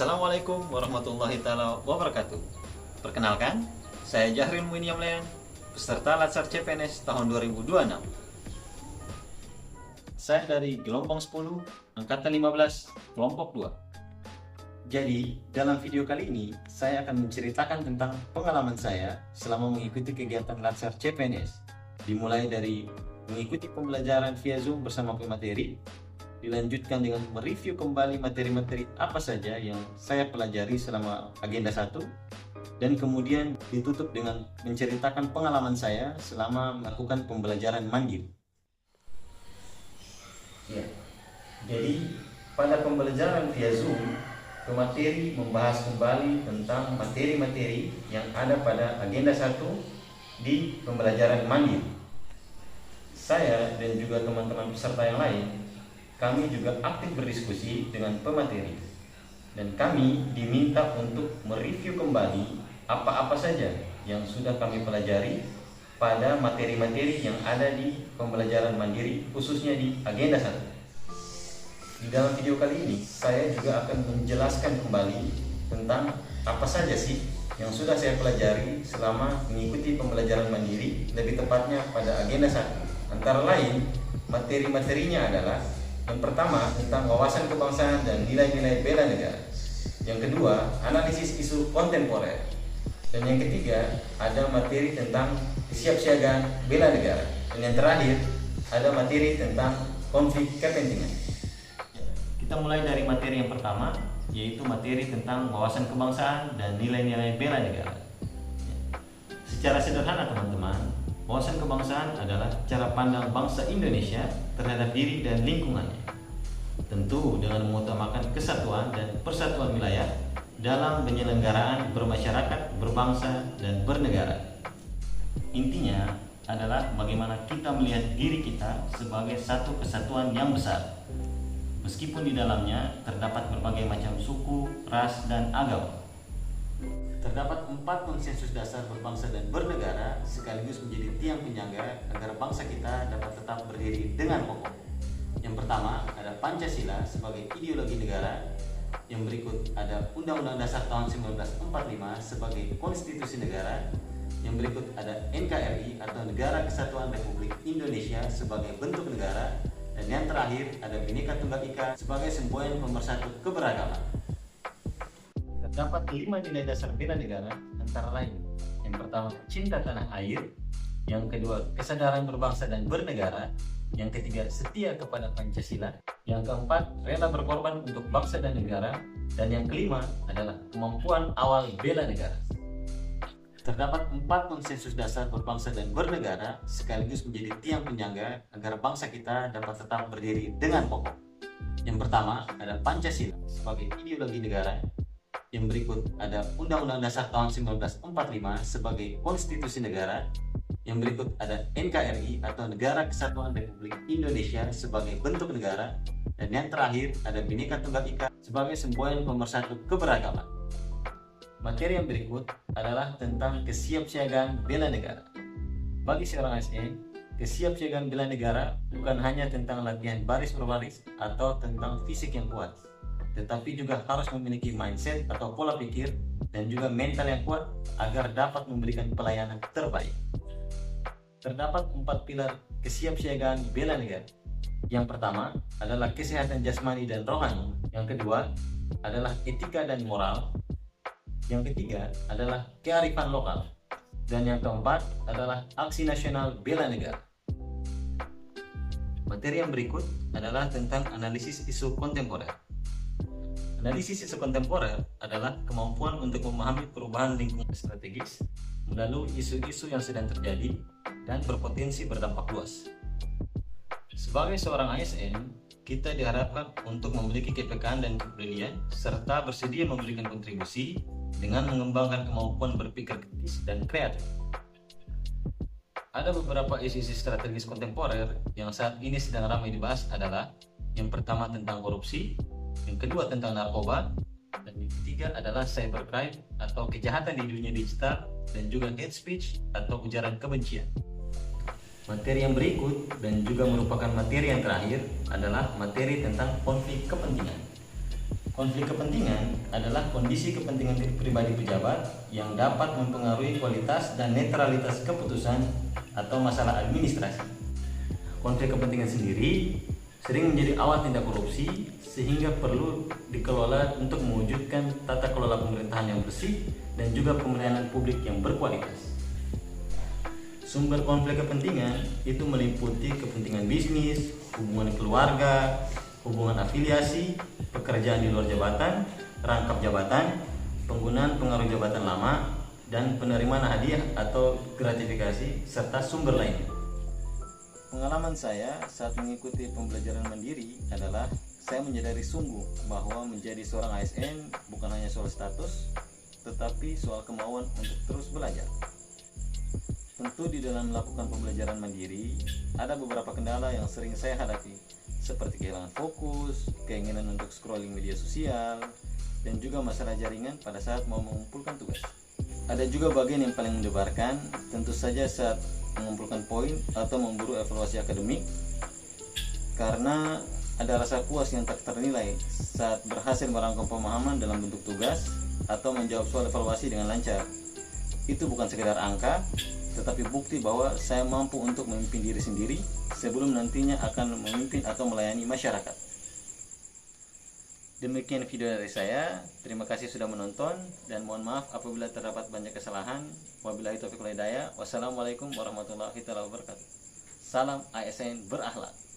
Assalamualaikum warahmatullahi wabarakatuh. Perkenalkan, saya Jahrin Muiniam Lean, peserta Latsar CPNS tahun 2026. Saya dari gelombang 10, angkatan 15, kelompok 2. Jadi, dalam video kali ini, saya akan menceritakan tentang pengalaman saya selama mengikuti kegiatan Latsar CPNS. Dimulai dari mengikuti pembelajaran via Zoom bersama pemateri, dilanjutkan dengan mereview kembali materi-materi apa saja yang saya pelajari selama agenda 1, dan kemudian ditutup dengan menceritakan pengalaman saya selama melakukan pembelajaran mandiri. Ya, jadi pada pembelajaran via Zoom, pemateri membahas kembali tentang materi-materi yang ada pada agenda 1 di pembelajaran mandiri. Saya dan juga teman-teman peserta yang lain, kami juga aktif berdiskusi dengan pemateri, dan kami diminta untuk mereview kembali apa-apa saja yang sudah kami pelajari pada materi-materi yang ada di pembelajaran mandiri, khususnya di agenda 1. Di dalam video kali ini, saya juga akan menjelaskan kembali tentang apa saja sih yang sudah saya pelajari selama mengikuti pembelajaran mandiri, lebih tepatnya pada agenda 1. Antara lain, materi-materinya adalah: yang pertama, tentang wawasan kebangsaan dan nilai-nilai bela negara. Yang kedua, analisis isu kontemporer. Dan yang ketiga, ada materi tentang kesiapsiagaan bela negara. Dan yang terakhir, ada materi tentang konflik kepentingan. Kita mulai dari materi yang pertama, yaitu materi tentang wawasan kebangsaan dan nilai-nilai bela negara. Secara sederhana teman-teman, wawasan kebangsaan adalah cara pandang bangsa Indonesia terhadap diri dan lingkungannya, tentu dengan mengutamakan kesatuan dan persatuan wilayah dalam penyelenggaraan bermasyarakat, berbangsa, dan bernegara. Intinya adalah bagaimana kita melihat diri kita sebagai satu kesatuan yang besar, meskipun di dalamnya terdapat berbagai macam suku, ras, dan agama. Terdapat 4 konsensus dasar berbangsa dan bernegara sekaligus menjadi tiang penyangga agar bangsa kita dapat tetap berdiri dengan kokoh. Yang pertama ada Pancasila sebagai ideologi negara. Yang berikut ada Undang-Undang Dasar tahun 1945 sebagai konstitusi negara. Yang berikut ada NKRI atau Negara Kesatuan Republik Indonesia sebagai bentuk negara. Dan yang terakhir ada Bhinneka Tunggal Ika sebagai semboyan pemersatu keberagaman. Terdapat 5 nilai dasar bela negara, antara lain: yang pertama, cinta tanah air; yang kedua, kesadaran berbangsa dan bernegara; yang ketiga, setia kepada Pancasila; yang keempat, rela berkorban untuk bangsa dan negara; dan yang kelima adalah kemampuan awal bela negara. Terdapat 4 konsensus dasar berbangsa dan bernegara sekaligus menjadi tiang penyangga agar bangsa kita dapat tetap berdiri dengan kokoh. Yang pertama ada Pancasila sebagai ideologi negara. Yang berikut ada Undang-Undang Dasar tahun 1945 sebagai konstitusi negara. Yang berikut ada NKRI atau Negara Kesatuan Republik Indonesia sebagai bentuk negara. Dan yang terakhir ada Bhinneka Tunggal Ika sebagai semboyan pemersatu keberagaman. Materi yang berikut adalah tentang kesiapsiagaan bela negara. Bagi seorang ASN, kesiapsiagaan bela negara bukan hanya tentang latihan baris per baris atau tentang fisik yang kuat, tetapi juga harus memiliki mindset atau pola pikir dan juga mental yang kuat agar dapat memberikan pelayanan terbaik. Terdapat 4 pilar kesiapsiagaan bela negara. Yang pertama adalah kesehatan jasmani dan rohani. Yang kedua adalah etika dan moral. Yang ketiga adalah kearifan lokal. Dan yang keempat adalah aksi nasional bela negara. Materi yang berikut adalah tentang analisis isu kontemporer. Analisis isu kontemporer adalah kemampuan untuk memahami perubahan lingkungan strategis melalui isu-isu yang sedang terjadi dan berpotensi berdampak luas. Sebagai seorang ASN, kita diharapkan untuk memiliki kepekaan dan kepedulian serta bersedia memberikan kontribusi dengan mengembangkan kemampuan berpikir kritis dan kreatif. Ada beberapa isu-isu strategis kontemporer yang saat ini sedang ramai dibahas adalah: yang pertama tentang korupsi, yang kedua tentang narkoba, dan yang ketiga adalah cybercrime atau kejahatan di dunia digital, dan juga hate speech atau ujaran kebencian. Materi yang berikut dan juga merupakan materi yang terakhir adalah materi tentang konflik kepentingan. Konflik kepentingan adalah kondisi kepentingan pribadi pejabat yang dapat mempengaruhi kualitas dan netralitas keputusan atau masalah administrasi. Konflik kepentingan sendiri sering menjadi awal tindak korupsi sehingga perlu dikelola untuk mewujudkan tata kelola pemerintahan yang bersih dan juga pemerintahan publik yang berkualitas. Sumber konflik kepentingan itu meliputi kepentingan bisnis, hubungan keluarga, hubungan afiliasi, pekerjaan di luar jabatan, rangkap jabatan, penggunaan pengaruh jabatan lama, dan penerimaan hadiah atau gratifikasi, serta sumber lainnya. Pengalaman saya saat mengikuti pembelajaran mandiri adalah saya menyadari sungguh bahwa menjadi seorang ASN bukan hanya soal status, tetapi soal kemauan untuk terus belajar. Tentu di dalam melakukan pembelajaran mandiri, ada beberapa kendala yang sering saya hadapi, seperti kehilangan fokus, keinginan untuk scrolling media sosial, dan juga masalah jaringan pada saat mau mengumpulkan tugas. Ada juga bagian yang paling mendebarkan, tentu saja saat mengumpulkan poin atau memburu evaluasi akademik, karena ada rasa puas yang tak ternilai saat berhasil merangkum pemahaman dalam bentuk tugas atau menjawab soal evaluasi dengan lancar. Itu bukan sekedar angka, tetapi bukti bahwa saya mampu untuk memimpin diri sendiri sebelum nantinya akan memimpin atau melayani masyarakat. Demikian video dari saya. Terima kasih sudah menonton dan mohon maaf apabila terdapat banyak kesalahan. Wabillahi taufiq wal hidayah. Wassalamualaikum warahmatullahi wabarakatuh. Salam ASN berakhlak.